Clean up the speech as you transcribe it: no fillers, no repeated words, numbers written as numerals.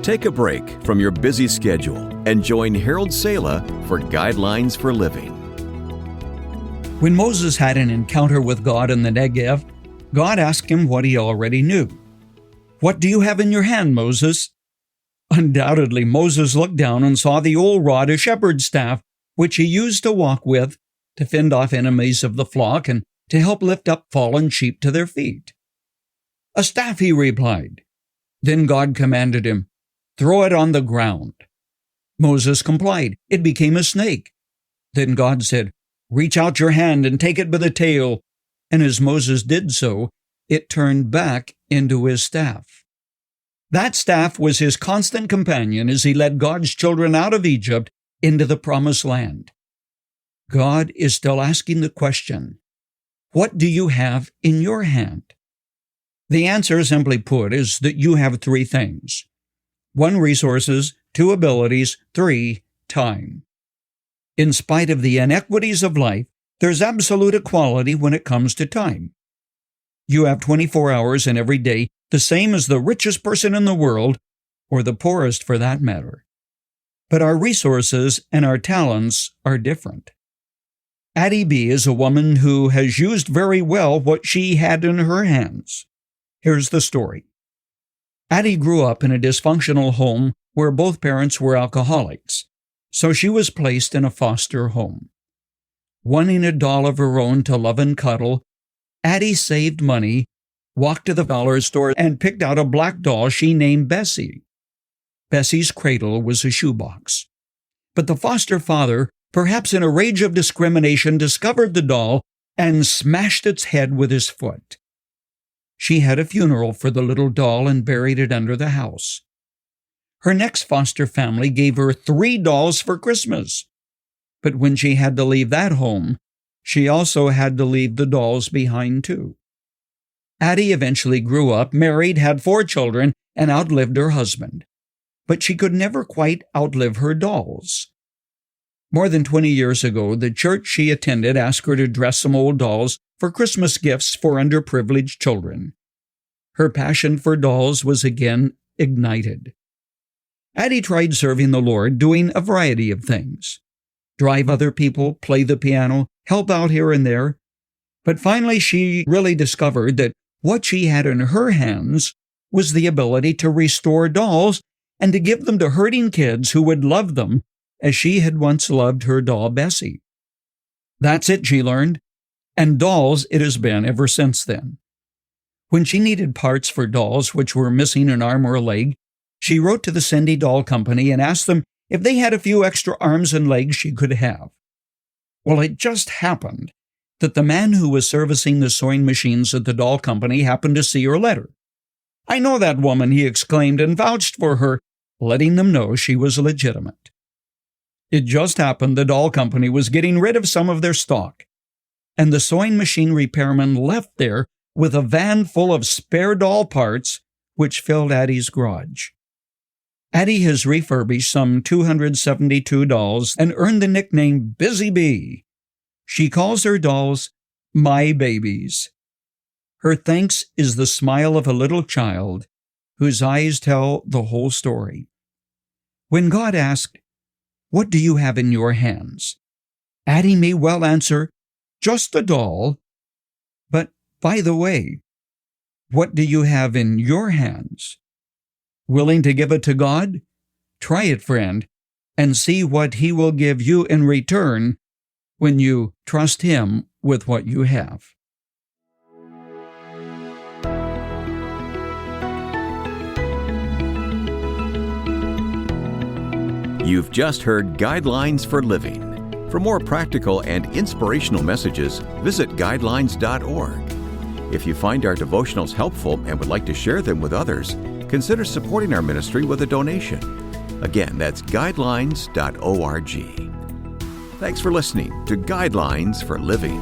Take a break from your busy schedule and join Harold Sala for Guidelines for Living. When Moses had an encounter with God in the Negev, God asked him what he already knew. "What do you have in your hand, Moses?" Undoubtedly, Moses looked down and saw the old rod, a shepherd's staff, which he used to walk with to fend off enemies of the flock and to help lift up fallen sheep to their feet. "A staff," he replied. Then God commanded him, "Throw it on the ground." Moses complied. It became a snake. Then God said, "Reach out your hand and take it by the tail." And as Moses did so, it turned back into his staff. That staff was his constant companion as he led God's children out of Egypt into the promised land. God is still asking the question, what do you have in your hand? The answer, simply put, is that you have three things. 1, resources, 2, abilities, 3, time. In spite of the inequities of life, there's absolute equality when it comes to time. You have 24 hours in every day, the same as the richest person in the world, or the poorest for that matter. But our resources and our talents are different. Addie B. is a woman who has used very well what she had in her hands. Here's the story. Addie grew up in a dysfunctional home where both parents were alcoholics, so she was placed in a foster home. Wanting a doll of her own to love and cuddle, Addie saved money, walked to the dollar store, and picked out a black doll she named Bessie. Bessie's cradle was a shoebox. But the foster father, perhaps in a rage of discrimination, discovered the doll and smashed its head with his foot. She had a funeral for the little doll and buried it under the house. Her next foster family gave her 3 dolls for Christmas. But when she had to leave that home, she also had to leave the dolls behind too. Addie eventually grew up, married, had 4 children, and outlived her husband. But she could never quite outlive her dolls. More than 20 years ago, the church she attended asked her to dress some old dolls for Christmas gifts for underprivileged children. Her passion for dolls was again ignited. Addie tried serving the Lord, doing a variety of things. Drive other people, play the piano, help out here and there. But finally she really discovered that what she had in her hands was the ability to restore dolls and to give them to hurting kids who would love them as she had once loved her doll Bessie. That's it, she learned, and dolls it has been ever since then. When she needed parts for dolls which were missing an arm or a leg, she wrote to the Cindy Doll Company and asked them if they had a few extra arms and legs she could have. Well, it just happened that the man who was servicing the sewing machines at the doll company happened to see her letter. "I know that woman," he exclaimed, and vouched for her, letting them know she was legitimate. It just happened the doll company was getting rid of some of their stock, and the sewing machine repairman left there with a van full of spare doll parts, which filled Addie's garage. Addie has refurbished some 272 dolls and earned the nickname Busy Bee. She calls her dolls my babies. Her thanks is the smile of a little child whose eyes tell the whole story. When God asked, "What do you have in your hands?" Addie may well answer, "Just a doll." But, by the way, what do you have in your hands? Willing to give it to God? Try it, friend, and see what He will give you in return when you trust Him with what you have. You've just heard Guidelines for Living. For more practical and inspirational messages, visit guidelines.org. If you find our devotionals helpful and would like to share them with others, consider supporting our ministry with a donation. Again, that's guidelines.org. Thanks for listening to Guidelines for Living.